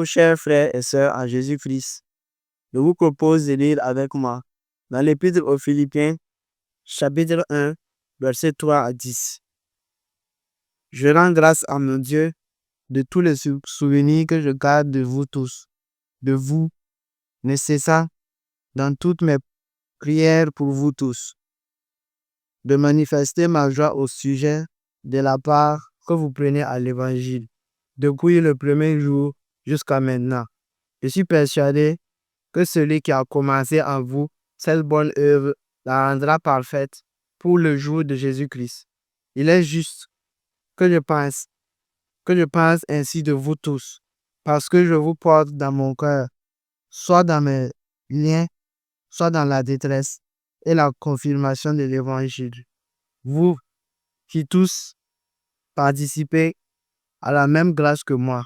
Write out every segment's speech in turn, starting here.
Bonjour, chers frères et sœurs en Jésus-Christ. Je vous propose de lire avec moi dans l'Épître aux Philippiens, chapitre 1, versets 3 à 10. Je rends grâce à mon Dieu de tous les souvenirs que je garde de vous tous, de vous, ne cessant dans toutes mes prières pour vous tous, de manifester ma joie au sujet de la part que vous prenez à l'Évangile, depuis le premier jour jusqu'à maintenant. Je suis persuadé que celui qui a commencé en vous cette bonne œuvre la rendra parfaite pour le jour de Jésus-Christ. Il est juste que je pense ainsi de vous tous, parce que je vous porte dans mon cœur, soit dans mes liens, soit dans la détresse et la confirmation de l'Évangile. Vous qui tous participez à la même grâce que moi,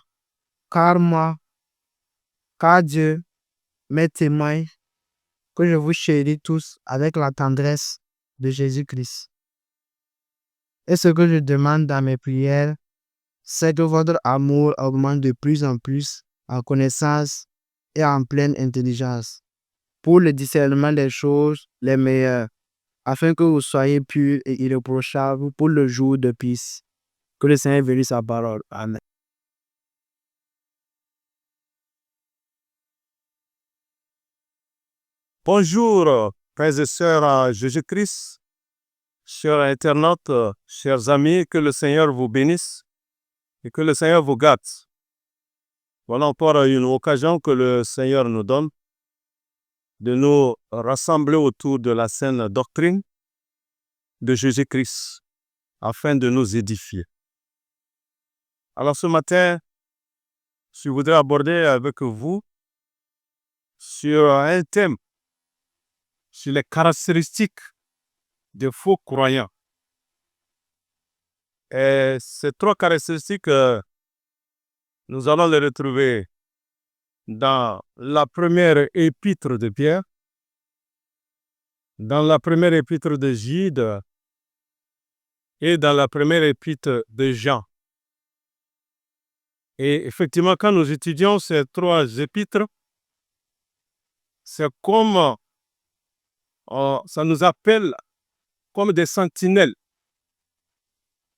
car Dieu m'est témoin que je vous chéris tous avec la tendresse de Jésus-Christ. Et ce que je demande dans mes prières, c'est que votre amour augmente de plus en plus en connaissance et en pleine intelligence, pour le discernement des choses les meilleures, afin que vous soyez purs et irréprochables pour le jour de peace. Que le Seigneur bénisse sa parole. Amen. Bonjour, frères et sœurs en Jésus-Christ, chers internautes, chers amis, que le Seigneur vous bénisse et que le Seigneur vous garde. Voilà encore une occasion que le Seigneur nous donne de nous rassembler autour de la saine doctrine de Jésus-Christ afin de nous édifier. Alors ce matin, je voudrais aborder avec vous sur un thème, sur les caractéristiques des faux croyants. Et ces trois caractéristiques, nous allons les retrouver dans la première épître de Pierre, dans la première épître de Jude et dans la première épître de Jean. Et effectivement, quand nous étudions ces trois épîtres, c'est comme ça nous appelle comme des sentinelles.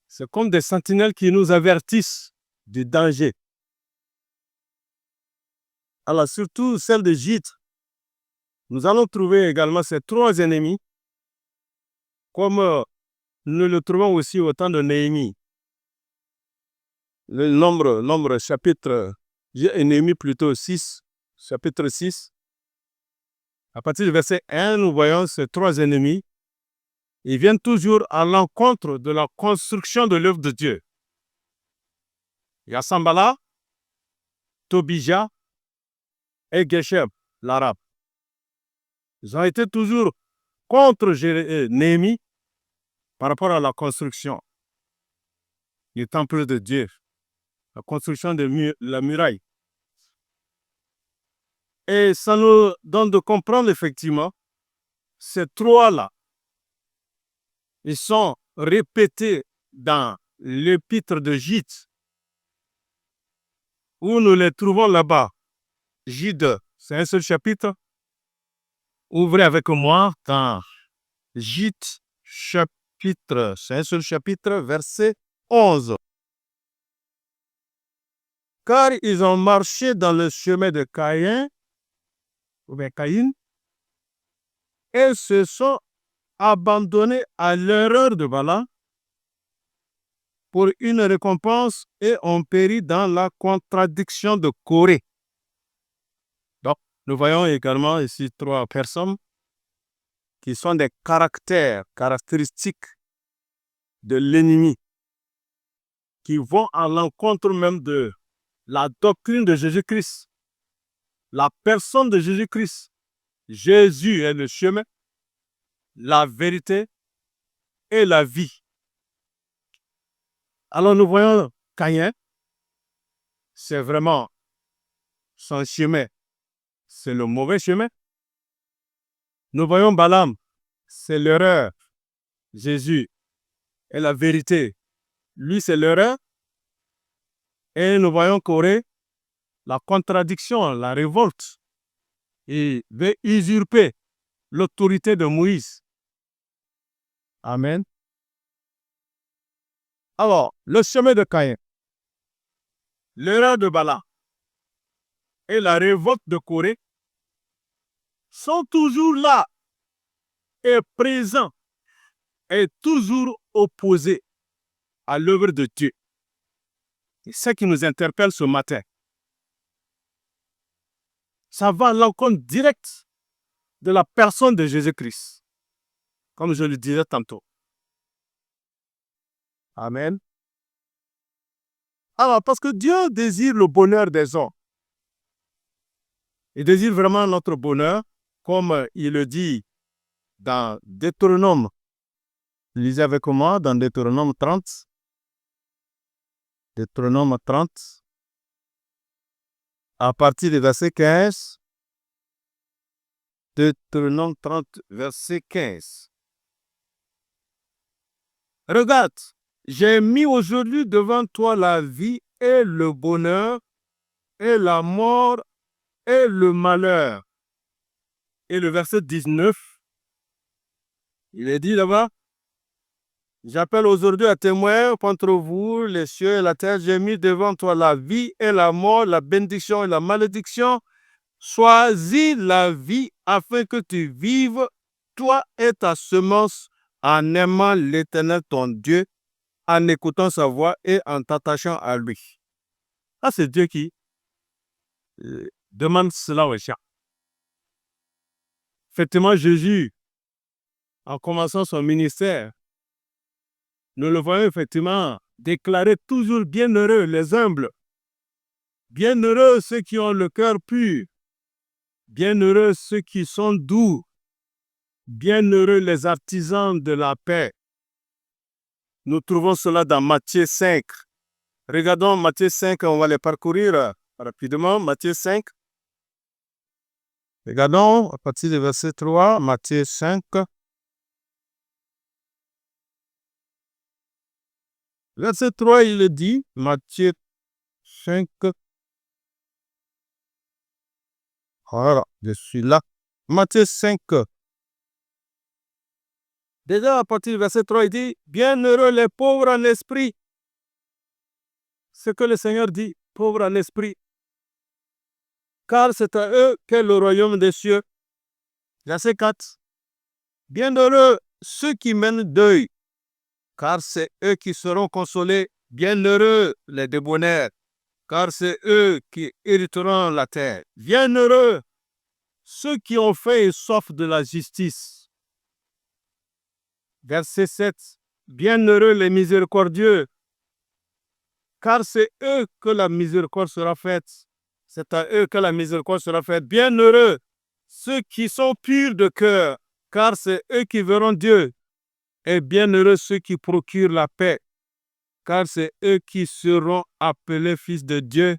C'est comme des sentinelles qui nous avertissent du danger. Alors, surtout celle de Jude, nous allons trouver également ces trois ennemis, comme nous le trouvons aussi au temps de Néhémie. Le nombre chapitre, ennemi plutôt 6, chapitre 6. À partir du verset 1, nous voyons ces trois ennemis. Ils viennent toujours à l'encontre de la construction de l'œuvre de Dieu. Il y a Sambala, Tobija et Geshem, l'arabe. Ils ont été toujours contre Néhémie par rapport à la construction du temple de Dieu, la construction de la muraille. Et ça nous donne de comprendre effectivement ces trois-là. Ils sont répétés dans l'épître de Jude, où nous les trouvons là-bas. Jude, c'est un seul chapitre. Ouvrez avec moi dans Jude, chapitre, c'est un seul chapitre, verset 11. Car ils ont marché dans le chemin de Caïn, et se sont abandonnés à l'erreur de Balaam pour une récompense et ont péri dans la contradiction de Corée. Donc, nous voyons également ici trois personnes qui sont des caractéristiques de l'ennemi, qui vont à l'encontre même de la doctrine de Jésus-Christ, la personne de Jésus-Christ. Jésus est le chemin, la vérité et la vie. Alors nous voyons Caïn, c'est vraiment son chemin, c'est le mauvais chemin. Nous voyons Balaam, c'est l'erreur. Jésus est la vérité. Lui, c'est l'erreur. Et nous voyons Corée, la contradiction, la révolte, et veut usurper l'autorité de Moïse. Amen. Alors, le chemin de Caïn, l'erreur de Bala et la révolte de Corée sont toujours là et présents et toujours opposés à l'œuvre de Dieu. C'est ce qui nous interpelle ce matin. Ça va à l'encontre directe de la personne de Jésus-Christ, comme je le disais tantôt. Amen. Alors, parce que Dieu désire le bonheur des hommes. Il désire vraiment notre bonheur, comme il le dit dans Deutéronome. Lisez avec moi dans Deutéronome 30. Deutéronome 30. À partir du verset 15. Deutéronome 30, verset 15. Regarde, j'ai mis aujourd'hui devant toi la vie et le bonheur et la mort et le malheur. Et le verset 19, il est dit là-bas, j'appelle aujourd'hui à témoin contre vous, les cieux et la terre, j'ai mis devant toi la vie et la mort, la bénédiction et la malédiction. Choisis la vie afin que tu vives, toi et ta semence, en aimant l'Éternel ton Dieu, en écoutant sa voix et en t'attachant à lui. Ah, c'est Dieu qui demande cela aux gens. Effectivement, Jésus, en commençant son ministère, nous le voyons effectivement déclarer toujours bienheureux les humbles, bienheureux ceux qui ont le cœur pur, bienheureux ceux qui sont doux, bienheureux les artisans de la paix. Nous trouvons cela dans Matthieu 5. Regardons Matthieu 5, on va les parcourir rapidement. Matthieu 5. Regardons à partir du verset 3, Matthieu 5. Verset 3, il dit, Matthieu 5. Voilà, je suis là. Matthieu 5. Déjà, à partir du verset 3, il dit, bienheureux les pauvres en esprit. Ce que le Seigneur dit, pauvres en esprit. Car c'est à eux qu'est le royaume des cieux. Verset 4. Bienheureux ceux qui mènent deuil, car c'est eux qui seront consolés. Bienheureux les débonnaires, car c'est eux qui hériteront la terre. Bienheureux ceux qui ont faim et soif de la justice. Verset 7. Bienheureux les miséricordieux, car c'est eux que la miséricorde sera faite. C'est à eux que la miséricorde sera faite. Bienheureux ceux qui sont purs de cœur, car c'est eux qui verront Dieu. Et bienheureux ceux qui procurent la paix, car c'est eux qui seront appelés fils de Dieu.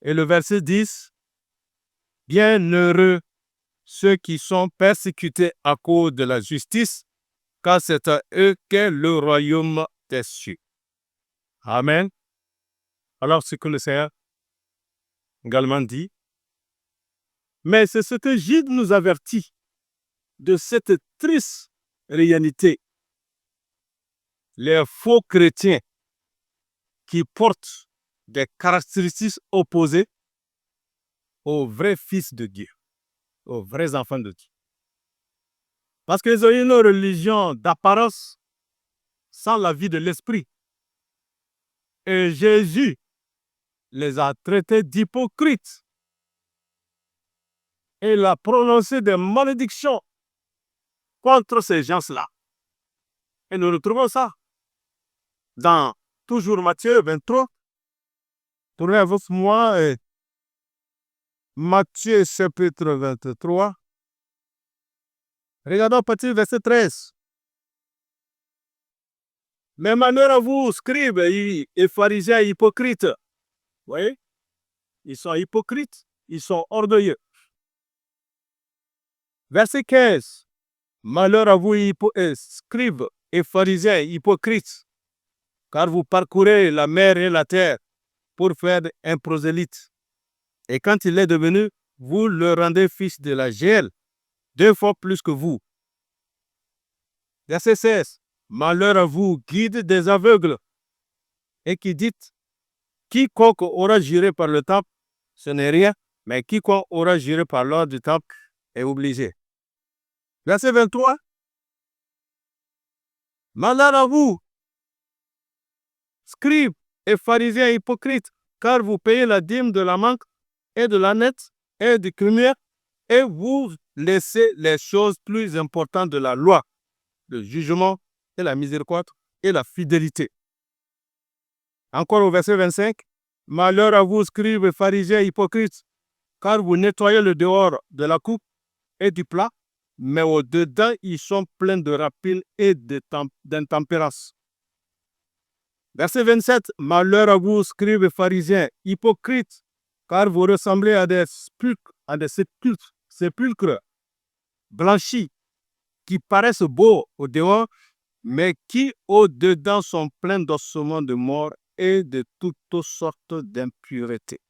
Et le verset 10, bienheureux ceux qui sont persécutés à cause de la justice, car c'est à eux qu'est le royaume des cieux. Amen. Alors, ce que le Seigneur également dit, mais c'est ce que Gide nous avertit de cette triste réalité. Les faux chrétiens qui portent des caractéristiques opposées aux vrais fils de Dieu, aux vrais enfants de Dieu. Parce qu'ils ont une religion d'apparence sans la vie de l'esprit. Et Jésus les a traités d'hypocrites. Et il a prononcé des malédictions contre ces gens-là. Et nous retrouvons ça dans toujours Matthieu 23. Tournez avec moi Matthieu chapitre 23. Regardons à partir du verset 13. Mais malheur à vous, scribes et pharisiens hypocrites. Vous voyez? Ils sont hypocrites, ils sont orgueilleux. Verset 15. Malheur à vous, scribes et pharisiens hypocrites, car vous parcourez la mer et la terre pour faire un prosélyte. Et quand il est devenu, vous le rendez fils de la GL, 2 fois plus que vous. Verset 16. Malheur à vous, guide des aveugles, et qui dites, quiconque aura juré par le temple, ce n'est rien, mais quiconque aura juré par l'ordre du temple est obligé. Verset 23. Malheur à vous, scribes et pharisiens hypocrites, car vous payez la dîme de la manque et de l'ânette et du cumier, et vous laissez les choses plus importantes de la loi, le jugement et la miséricorde et la fidélité. Encore au verset 25. Malheur à vous, scribes et pharisiens hypocrites, car vous nettoyez le dehors de la coupe et du plat, mais au-dedans, ils sont pleins de rapines et d'intempérance. Verset 27. Malheur à vous, scribes et pharisiens hypocrites, car vous ressemblez à des sépulcres blanchis qui paraissent beaux au dehors, mais qui au-dedans sont pleins d'ossements de mort et de toutes sortes d'impuretés.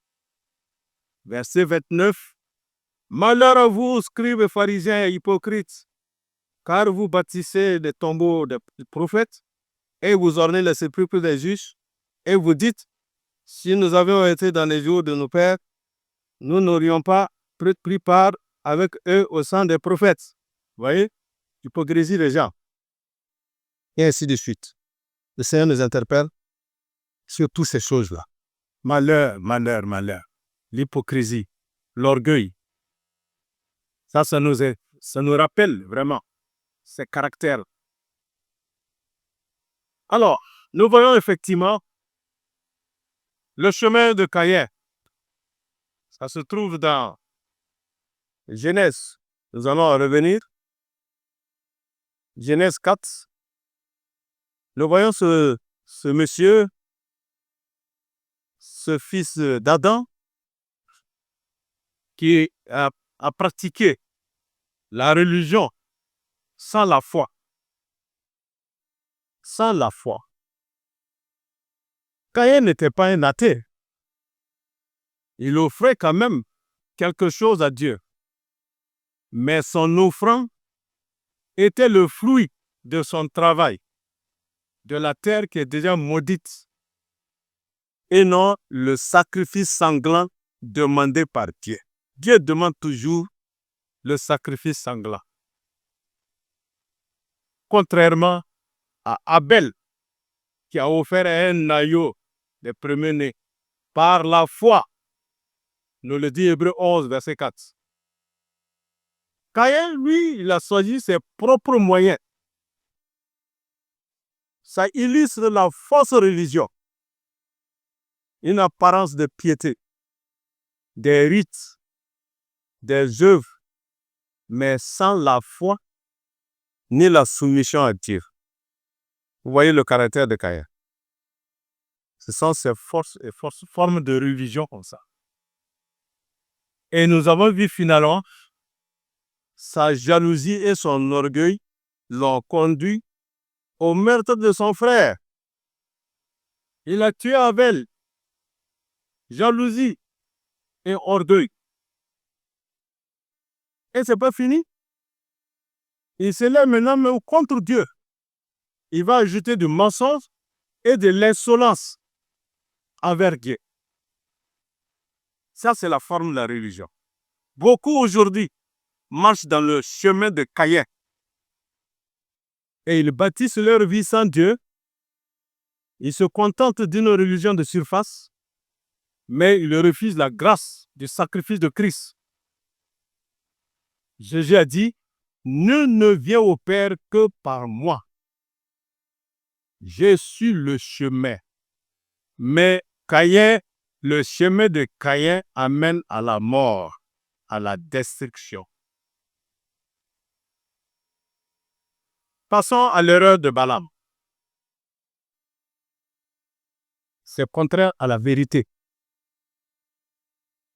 Verset 29. Malheur à vous, scribes et pharisiens hypocrites, car vous bâtissez des tombeaux des prophètes et vous ornez les sépulcres des justes, et vous dites, si nous avions été dans les jours de nos pères, nous n'aurions pas pris part avec eux au sang des prophètes. Vous voyez, l'hypocrisie des gens. Et ainsi de suite. Le Seigneur nous interpelle sur toutes ces choses-là. Malheur, malheur, malheur. L'hypocrisie, l'orgueil. Ça nous rappelle vraiment ces caractères. Alors, nous voyons effectivement le chemin de Caïn. Ça se trouve dans Genèse. Nous allons en revenir. Genèse 4. Nous voyons ce monsieur, ce fils d'Adam, qui a pratiqué la religion sans la foi. Sans la foi. Caïn n'était pas un athée. Il offrait quand même quelque chose à Dieu. Mais son offrande était le fruit de son travail, de la terre qui est déjà maudite, et non le sacrifice sanglant demandé par Dieu. Dieu demande toujours le sacrifice sanglant. Contrairement à Abel, qui a offert un agneau des premiers-nés par la foi, nous le dit Hébreux 11, verset 4. Caïn, lui, il a choisi ses propres moyens. Ça illustre la fausse religion, une apparence de piété, des rites, des œuvres, mais sans la foi ni la soumission à Dieu. Vous voyez le caractère de Caïn. Ce sont ces formes de religion comme ça. Et nous avons vu finalement sa jalousie et son orgueil l'ont conduit au meurtre de son frère. Il a tué Abel. Jalousie et orgueil. Et ce n'est pas fini. Il se lève maintenant même contre Dieu. Il va ajouter du mensonge et de l'insolence envers Dieu. Ça, c'est la forme de la religion. Beaucoup aujourd'hui marchent dans le chemin de Caïn. Et ils bâtissent leur vie sans Dieu. Ils se contentent d'une religion de surface, mais ils refusent la grâce du sacrifice de Christ. Jésus a dit, nul ne vient au Père que par moi. Je suis le chemin. Mais Caïn, le chemin de Caïn amène à la mort, à la destruction. Passons à l'erreur de Balaam. C'est contraire à la vérité.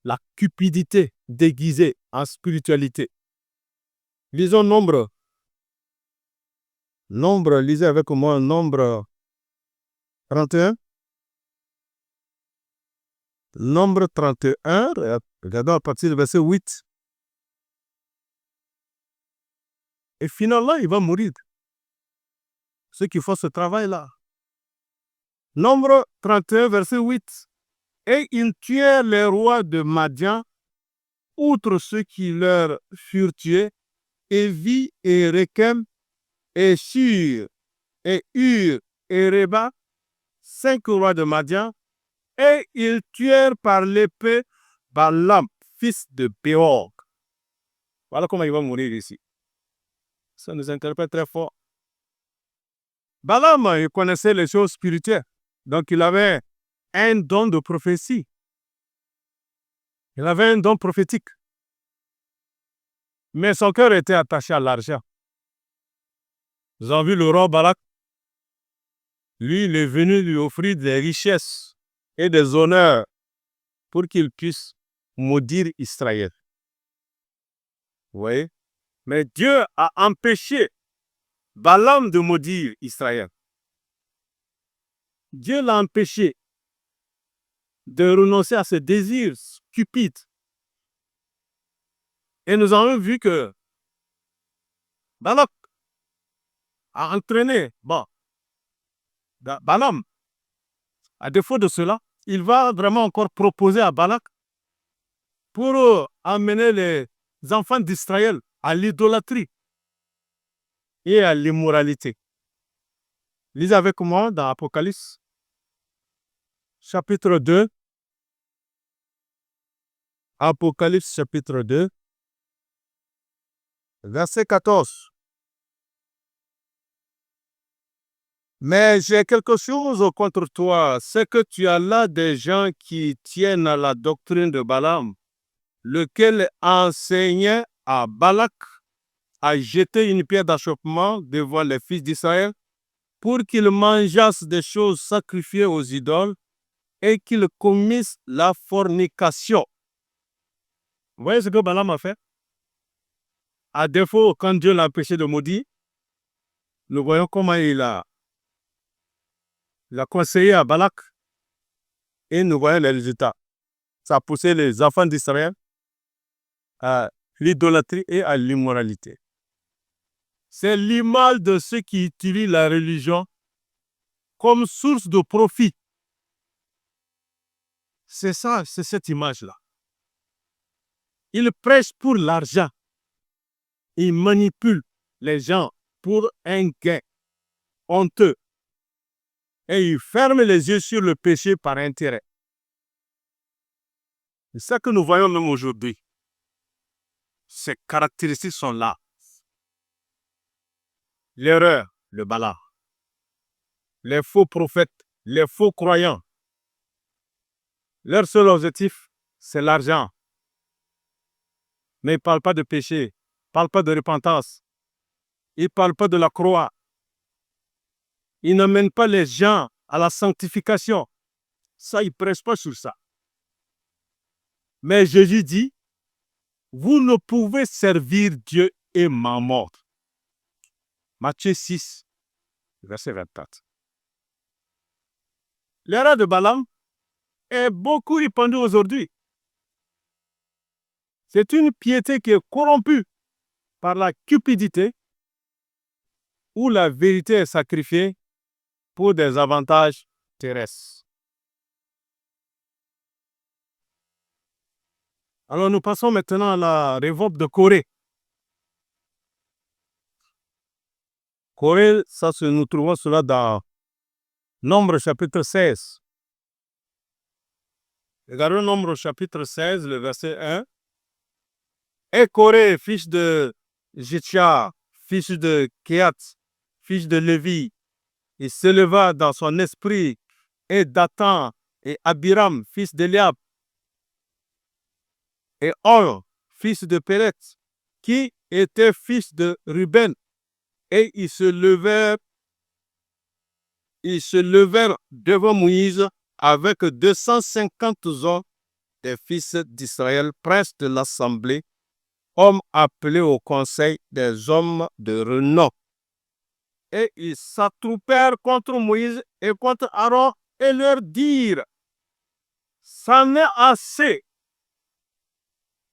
La cupidité déguisée en spiritualité. Lisons Nombre. Lisez avec moi Nombre 31. Nombre 31, regardons à partir du verset 8. Et finalement, il va mourir. Ceux qui font ce travail-là. Nombre 31, verset 8. Et ils tuèrent les rois de Madian, outre ceux qui leur furent tués, Évi et Rékem, et Shur, et Hur, et Reba, 5 rois de Madian, et ils tuèrent par l'épée Balaam, fils de Béor. Voilà comment il va mourir ici. Ça nous interpelle très fort. Balaam, il connaissait les choses spirituelles. Donc, il avait un don de prophétie. Il avait un don prophétique. Mais son cœur était attaché à l'argent. Vous avez vu le roi Balak? Lui, il est venu lui offrir des richesses et des honneurs pour qu'il puisse maudire Israël. Vous voyez? Mais Dieu a empêché Balaam de maudire Israël. Dieu l'a empêché de renoncer à ses désirs stupides. Et nous avons vu que Balak a entraîné Balaam. À défaut de cela, il va vraiment encore proposer à Balak pour amener les enfants d'Israël à l'idolâtrie et à l'immoralité. Lisez avec moi dans Apocalypse, chapitre 2. Apocalypse, chapitre 2, verset 14. Mais j'ai quelque chose contre toi, c'est que tu as là des gens qui tiennent à la doctrine de Balaam, lequel enseignait à Balak à jeter une pierre d'achoppement devant les fils d'Israël pour qu'ils mangeassent des choses sacrifiées aux idoles et qu'ils commissent la fornication. Vous voyez ce que Balaam a fait? À défaut, quand Dieu l'a empêché de maudire, nous voyons comment il a conseillé à Balak et nous voyons les résultats. Ça a poussé les enfants d'Israël à l'idolâtrie et à l'immoralité. C'est l'image de ceux qui utilisent la religion comme source de profit. C'est ça, c'est cette image-là. Ils prêchent pour l'argent. Ils manipulent les gens pour un gain honteux. Et ils ferment les yeux sur le péché par intérêt. C'est ça que nous voyons même aujourd'hui. Ces caractéristiques sont là. L'erreur, le Balaam. Les faux prophètes, les faux croyants. Leur seul objectif, c'est l'argent. Mais ils ne parlent pas de péché, ils ne parlent pas de repentance, ils ne parlent pas de la croix. Ils n'amènent pas les gens à la sanctification. Ça, ils ne prêchent pas sur ça. Mais Jésus dit, vous ne pouvez servir Dieu et Mammon. Matthieu 6, verset 24. L'erreur de Balaam est beaucoup répandue aujourd'hui. C'est une piété qui est corrompue par la cupidité où la vérité est sacrifiée pour des avantages terrestres. Alors nous passons maintenant à la révolte de Corée. Corée, nous trouvons cela dans Nombre chapitre 16. Regardons Nombre chapitre 16, le verset 1. Et Corée, fils de Jitcha, fils de Kéat, fils de Lévi, il s'éleva dans son esprit, et Dathan, et Abiram, fils d'Eliab, et Or, fils de Péret, qui était fils de Ruben, et ils se levèrent devant Moïse avec 250 hommes des fils d'Israël, princes de l'assemblée, hommes appelés au conseil des hommes de renom. Et ils s'attroupèrent contre Moïse et contre Aaron et leur dirent, c'en est assez,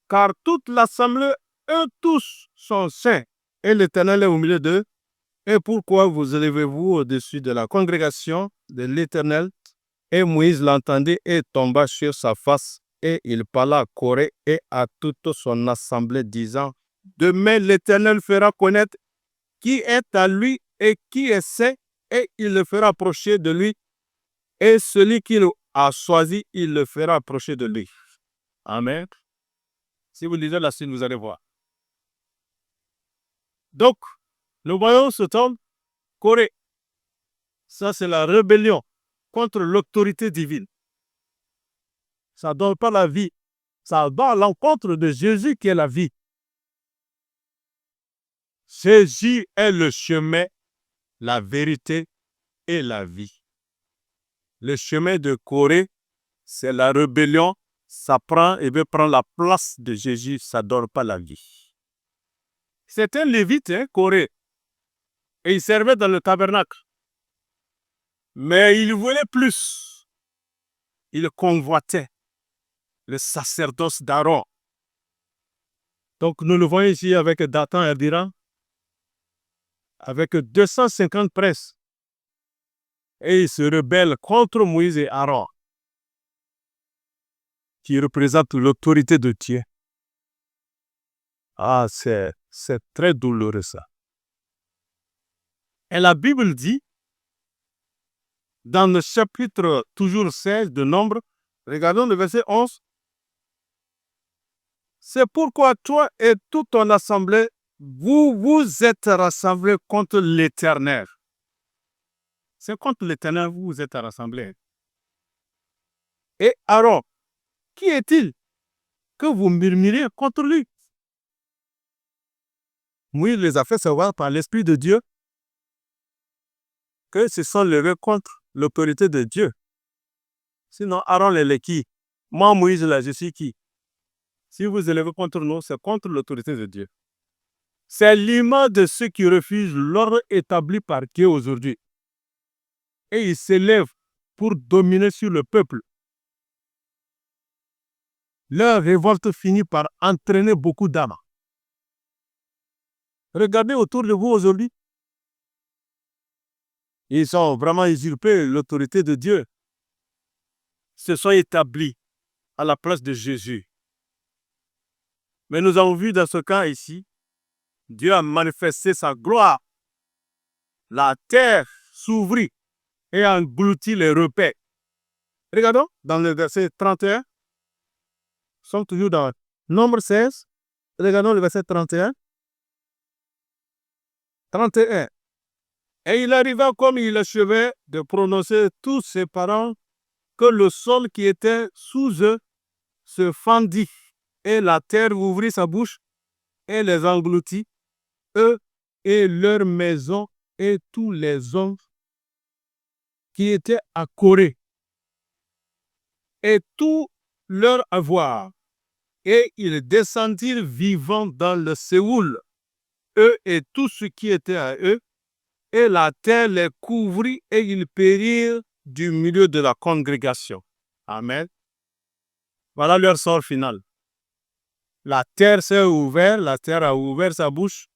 car toute l'assemblée, eux tous sont saints, et l'Éternel est au milieu d'eux. Et pourquoi vous élevez-vous au-dessus de la congrégation de l'Éternel? Et Moïse l'entendit et tomba sur sa face, et il parla à Corée et à toute son assemblée, disant, demain l'Éternel fera connaître qui est à lui et qui est saint, et il le fera approcher de lui, et celui qu'il a choisi, il le fera approcher de lui. Amen. Si vous lisez la suite, vous allez voir. Donc, nous voyons ce temps, Corée. Ça, c'est la rébellion contre l'autorité divine. Ça ne donne pas la vie. Ça va à l'encontre de Jésus qui est la vie. Jésus est le chemin, la vérité et la vie. Le chemin de Corée, c'est la rébellion. Ça prend et veut prendre la place de Jésus. Ça ne donne pas la vie. C'est un lévite, Corée. Et il servait dans le tabernacle. Mais il voulait plus. Il convoitait le sacerdoce d'Aaron. Donc nous le voyons ici avec Dathan et Abiram, avec 250 princes. Et ils se rebellent contre Moïse et Aaron, qui représentent l'autorité de Dieu. Ah, c'est très douloureux ça. Et la Bible dit, dans le chapitre toujours 16 de Nombre, regardons le verset 11, c'est pourquoi toi et toute ton assemblée, vous vous êtes rassemblés contre l'Éternel. C'est contre l'Éternel vous vous êtes rassemblés. Et Aaron, qui est-il que vous murmurez contre lui? Moïse les a fait savoir par l'Esprit de Dieu que se sont levés contre l'autorité de Dieu. Sinon, Aaron les qui? Moi, Moïse, là, je suis qui? Si vous élevez contre nous, c'est contre l'autorité de Dieu. C'est l'image de ceux qui refusent l'ordre établi par Dieu aujourd'hui. Et ils s'élèvent pour dominer sur le peuple. Leur révolte finit par entraîner beaucoup d'âmes. Regardez autour de vous aujourd'hui. Ils ont vraiment usurpé l'autorité de Dieu. Ils se sont établis à la place de Jésus. Mais nous avons vu dans ce cas ici, Dieu a manifesté sa gloire. La terre s'ouvrit et engloutit les repaires. Regardons dans le verset 31. Nous sommes toujours dans Nombre 16. Regardons le verset 31. 31. Et il arriva comme il achevait de prononcer tous ses paroles que le sol qui était sous eux se fendit et la terre ouvrit sa bouche et les engloutit, eux et leurs maisons et tous les hommes qui étaient à Corée et tout leur avoir. Et ils descendirent vivants dans le Séoul, eux et tout ce qui était à eux, et la terre les couvrit et ils périrent du milieu de la congrégation. Amen. Voilà leur sort final. La terre s'est ouverte, la terre a ouvert sa bouche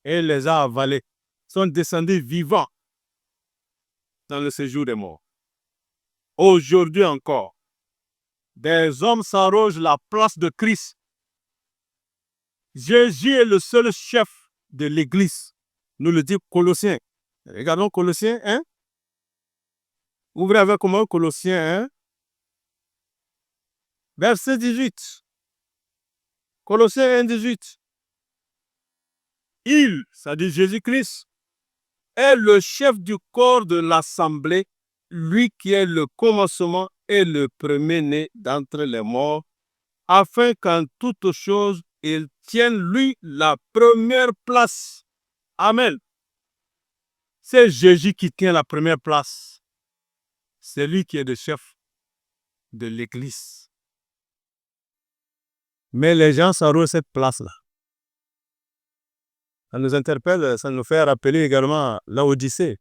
et les a avalés. Ils sont descendus vivants dans le séjour des morts. Aujourd'hui encore, des hommes s'arrogent la place de Christ. Jésus est le seul chef de l'Église. Nous le dit Colossiens. Regardons Colossiens 1. Ouvrez avec moi Colossiens 1. Verset 18. Colossiens 1, 18. Il, ça dit Jésus-Christ, est le chef du corps de l'assemblée, lui qui est le commencement et le premier-né d'entre les morts, afin qu'en toutes choses, il tienne lui la première place. Amen. C'est Jésus qui tient la première place. C'est lui qui est le chef de l'Église. Mais les gens s'arrogent cette place-là. Ça nous interpelle, ça nous fait rappeler également l'Odyssée.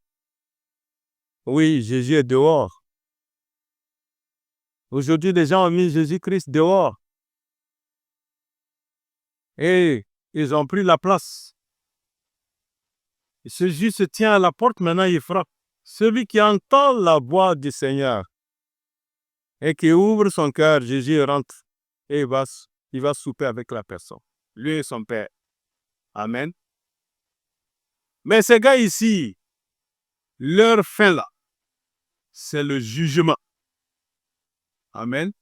Oui, Jésus est dehors. Aujourd'hui, les gens ont mis Jésus-Christ dehors. Et ils ont pris la place. Jésus se tient à la porte, maintenant il frappe. Celui qui entend la voix du Seigneur et qui ouvre son cœur, Jésus rentre et il va souper avec la personne, lui et son Père. Amen. Mais ces gars ici, leur fin là, c'est le jugement. Amen.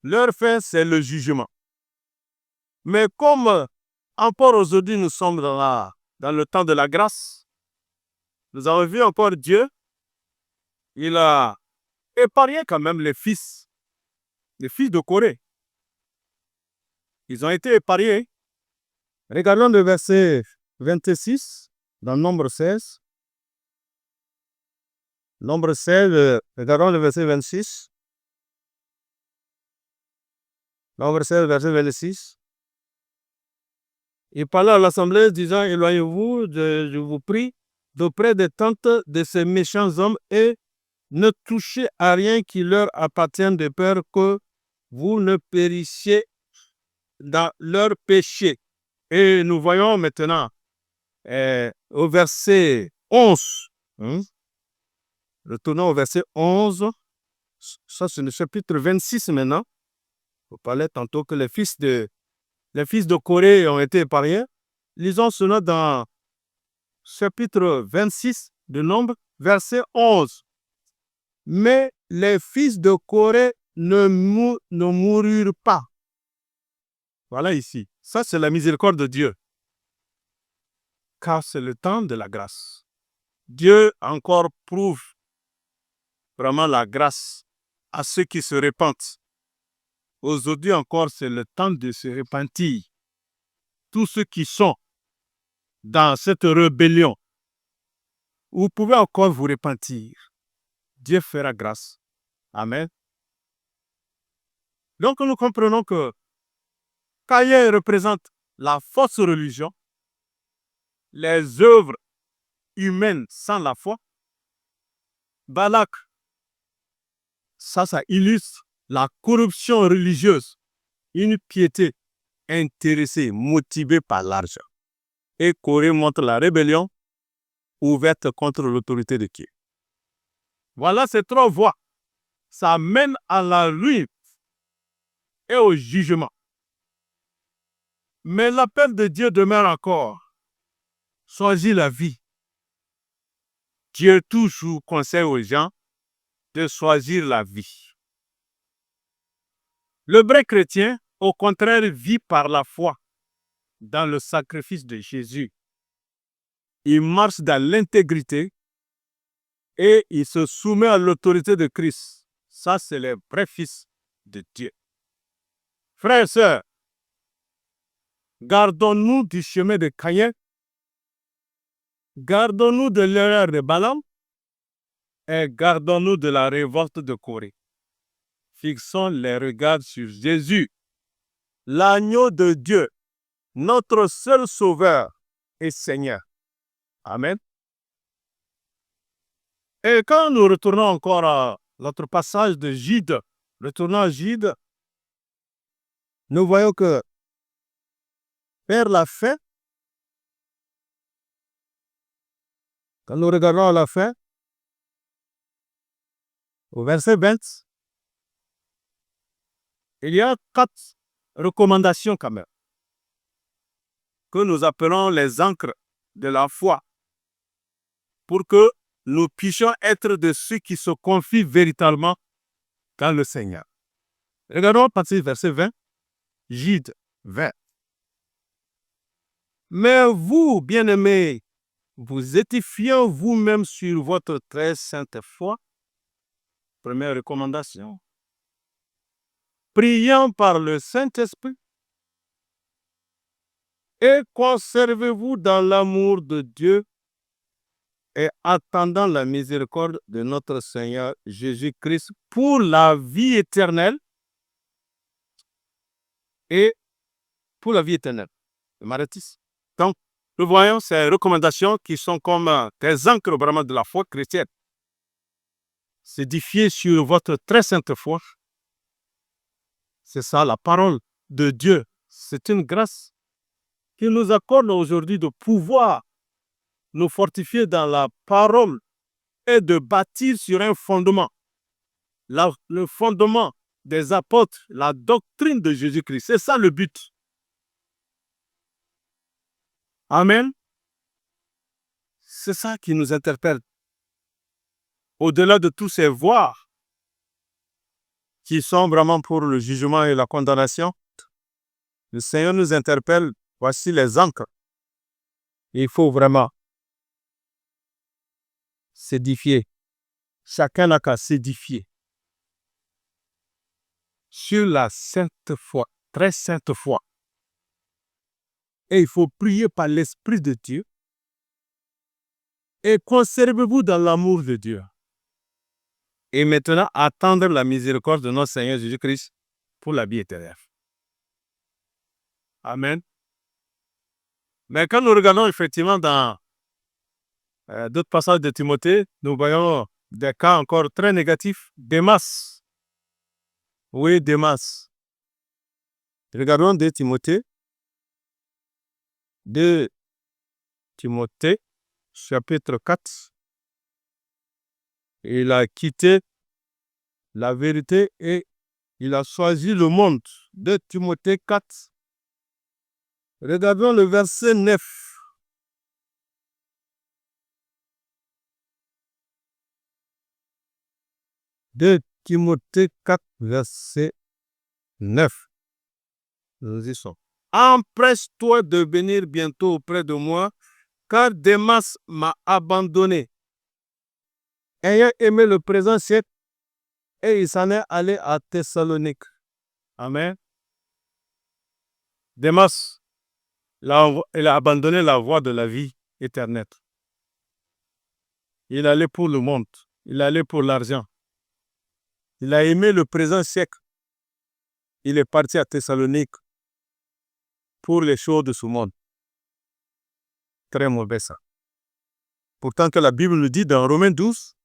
Leur fin, c'est le jugement. Mais comme encore aujourd'hui nous sommes dans le temps de la grâce, nous avons vu encore Dieu, il a épargné quand même les fils de Corée. Ils ont été épargnés. Regardons le verset 26 dans Nombre 16. Nombre 16, regardons le verset 26. Nombre 16, verset 26. Il parlait à l'assemblée disant, éloignez-vous, je vous prie, d'auprès des tentes de ces méchants hommes et ne touchez à rien qui leur appartienne de peur que vous ne périssiez dans leur péché. Et nous voyons maintenant au verset 11. Retournons au verset 11. Ça, c'est le chapitre 26 maintenant. On parlait tantôt que les fils de Corée ont été épargnés. Lisons cela dans chapitre 26 de Nombre, verset 11. Mais les fils de Corée ne moururent pas. Voilà ici. Ça, c'est la miséricorde de Dieu. Car c'est le temps de la grâce. Dieu encore prouve vraiment la grâce à ceux qui se repentent. Aujourd'hui encore, c'est le temps de se repentir. Tous ceux qui sont dans cette rébellion, vous pouvez encore vous repentir. Dieu fera grâce. Amen. Donc nous comprenons que Caïn représente la fausse religion, les œuvres humaines sans la foi. Balak, ça illustre la corruption religieuse, une piété intéressée, motivée par l'argent. Et Corée montre la rébellion ouverte contre l'autorité de Dieu. Voilà ces trois voies. Ça mène à la ruine et au jugement. Mais l'appel de Dieu demeure encore. Choisis la vie. Dieu toujours conseille aux gens de choisir la vie. Le vrai chrétien, au contraire, vit par la foi dans le sacrifice de Jésus. Il marche dans l'intégrité et il se soumet à l'autorité de Christ. Ça, c'est le vrai fils de Dieu. Frères et sœurs, gardons-nous du chemin de Caïn, gardons-nous de l'erreur de Balaam et gardons-nous de la révolte de Corée. Fixons les regards sur Jésus, l'agneau de Dieu, notre seul sauveur et Seigneur. Amen. Et quand nous retournons encore à notre passage de Gide, retournons à Gide, nous voyons que vers la fin, quand nous regardons à la fin, au verset 20, il y a 4 recommandations quand même, que nous appelons les ancres de la foi, pour que nous puissions être de ceux qui se confient véritablement dans le Seigneur. Regardons à partir du verset 20, Gide 20. Mais vous, bien-aimés, vous édifiez vous-même sur votre très sainte foi. Première recommandation. Priant par le Saint-Esprit et conservez-vous dans l'amour de Dieu et attendant la miséricorde de notre Seigneur Jésus-Christ pour la vie éternelle et pour la vie éternelle. Donc, nous voyons ces recommandations qui sont comme des ancres vraiment de la foi chrétienne. s'édifier sur votre très sainte foi. C'est ça, la parole de Dieu. C'est une grâce qui nous accorde aujourd'hui de pouvoir nous fortifier dans la parole et de bâtir sur un fondement. Le fondement des apôtres, la doctrine de Jésus-Christ. C'est ça le but. Amen. C'est ça qui nous interpelle. Au-delà de tous ces voies qui sont vraiment pour le jugement et la condamnation, le Seigneur nous interpelle. Voici les ancres. Il faut vraiment s'édifier. Chacun n'a qu'à s'édifier sur la sainte foi, très sainte foi. Et il faut prier par l'Esprit de Dieu et conservez-vous dans l'amour de Dieu. Et maintenant, attendre la miséricorde de notre Seigneur Jésus-Christ pour la vie éternelle. Amen. Mais quand nous regardons effectivement dans d'autres passages de Timothée, nous voyons des cas encore très négatifs. Démas. Oui, Démas. Regardons 2 Timothée. 2 Timothée, chapitre 4. Il a quitté la vérité et il a choisi le monde. 2 Timothée 4. Regardons le verset 9. De Timothée 4, verset 9. Nous y sommes. Empresse-toi de venir bientôt auprès de moi, car Démas m'a abandonné, ayant aimé le présent siècle, et il s'en est allé à Thessalonique. Amen. Démas, il a abandonné la voie de la vie éternelle. Il allait pour le monde, il allait pour l'argent. Il a aimé le présent siècle. Il est parti à Thessalonique pour les choses de ce monde. Très mauvais ça. Pourtant que la Bible nous dit dans Romains 12,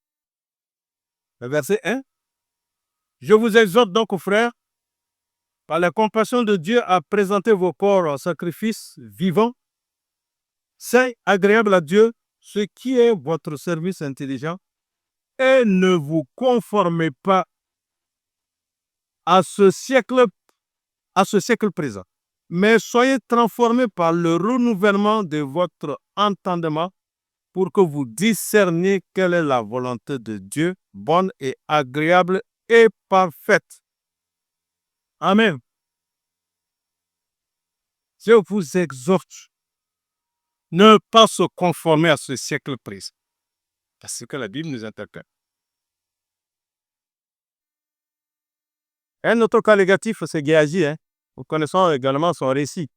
le verset 1, « Je vous exhorte donc, frères, par la compassion de Dieu, à présenter vos corps en sacrifice vivant, saint, agréable à Dieu, ce qui est votre service intelligent, et ne vous conformez pas à ce siècle présent, mais soyez transformés par le renouvellement de votre entendement pour que vous discerniez quelle est la volonté de Dieu, bonne et agréable et parfaite. » Amen. Je vous exhorte, ne pas se conformer à ce siècle présent. Parce que la Bible nous interpelle. Un autre cas négatif, c'est Géasi. Nous connaissons également son récit.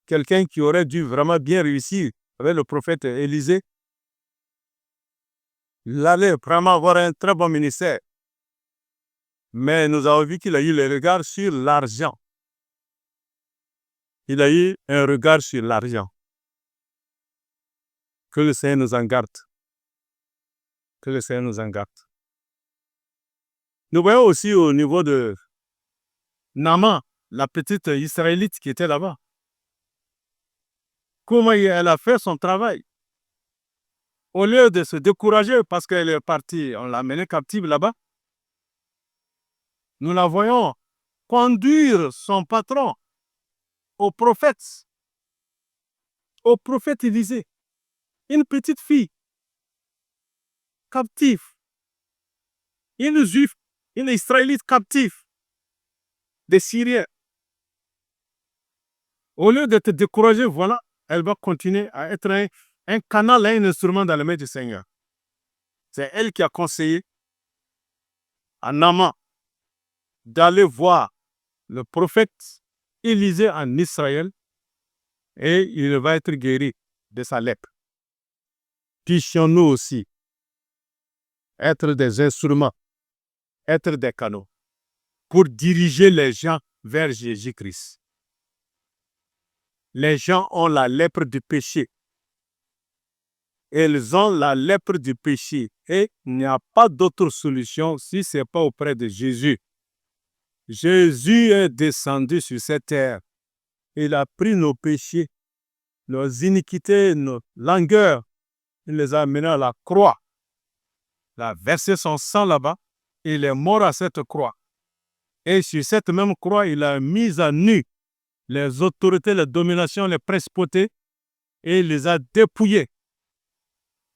Quelqu'un qui aurait dû vraiment bien réussir avec le prophète Élisée. Il allait vraiment avoir un très bon ministère. Mais nous avons vu qu'il a eu le regard sur l'argent. Il a eu un regard sur l'argent. Que le Seigneur nous en garde. Que le Seigneur nous en garde. Nous voyons aussi au niveau de Naaman, la petite Israélite qui était là-bas. Comment elle a fait son travail. Au lieu de se décourager parce qu'elle est partie, on l'a menée captive là-bas, nous la voyons conduire son patron au prophète Élisée, une petite fille captive, une juive, une Israélite captive, des Syriens. Au lieu de te décourager, voilà, elle va continuer à être un canal, un instrument dans les mains du Seigneur. C'est elle qui a conseillé à Naaman d'aller voir le prophète Élisée en Israël et il va être guéri de sa lèpre. Puissions-nous aussi être des instruments, être des canaux pour diriger les gens vers Jésus-Christ. Les gens ont la lèpre du péché. Ils ont la lèpre du péché et il n'y a pas d'autre solution si ce n'est pas auprès de Jésus. Jésus est descendu sur cette terre. Il a pris nos péchés, nos iniquités, nos langueurs. Il les a amenés à la croix. Il a versé son sang là-bas. Il est mort à cette croix. Et sur cette même croix, il a mis à nu les autorités, les dominations, les principautés, et il les a dépouillés.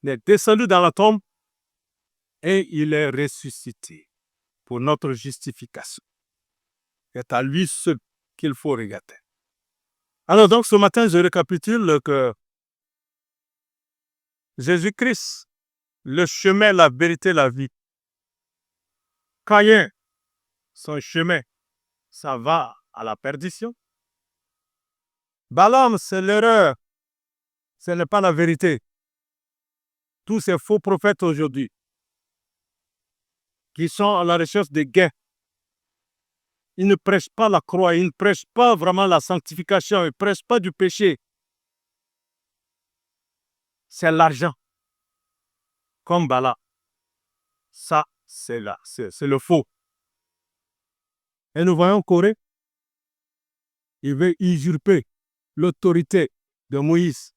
Il est descendu dans la tombe et il est ressuscité pour notre justification. C'est à lui seul qu'il faut regarder. Alors donc ce matin, je récapitule que Jésus-Christ, le chemin, la vérité, la vie. Caïn, son chemin, ça va à la perdition. Balaam, c'est l'erreur. Ce n'est pas la vérité. Tous ces faux prophètes aujourd'hui qui sont à la recherche des gains, ils ne prêchent pas la croix, ils ne prêchent pas vraiment la sanctification, ils ne prêchent pas du péché. C'est l'argent. Comme Balaam. Ça, c'est le faux. Et nous voyons Corée, il veut usurper l'autorité de Moïse.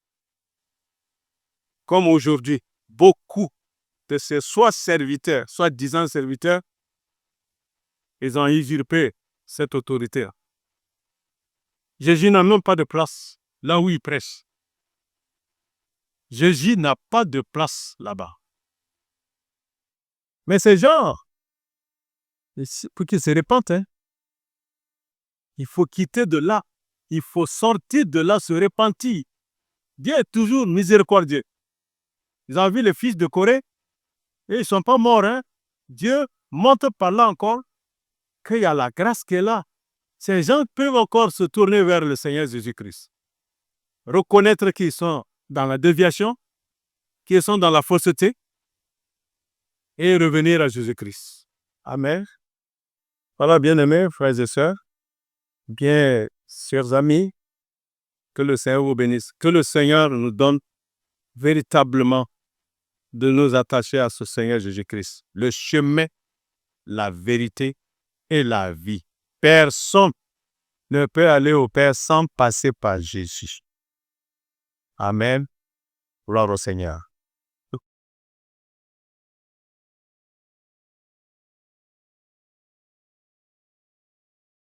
Comme aujourd'hui, beaucoup de ces soit serviteurs, soit disant serviteurs, ils ont usurpé cette autorité. Jésus n'a même pas de place là où il prêche. Jésus n'a pas de place là-bas. Mais ces gens, pour qu'ils se répandent, il faut quitter de là. Il faut sortir de là, se repentir. Dieu est toujours miséricordieux. Ils ont vu les fils de Corée et ils ne sont pas morts. Dieu montre par là encore qu'il y a la grâce qui est là. Ces gens peuvent encore se tourner vers le Seigneur Jésus-Christ. Reconnaître qu'ils sont dans la déviation, qu'ils sont dans la fausseté et revenir à Jésus-Christ. Amen. Voilà, bien-aimés, frères et sœurs, bien, chers amis, que le Seigneur vous bénisse. Que le Seigneur nous donne véritablement de nous attacher à ce Seigneur Jésus-Christ. Le chemin, la vérité et la vie. Personne ne peut aller au Père sans passer par Jésus. Amen. Gloire au Seigneur.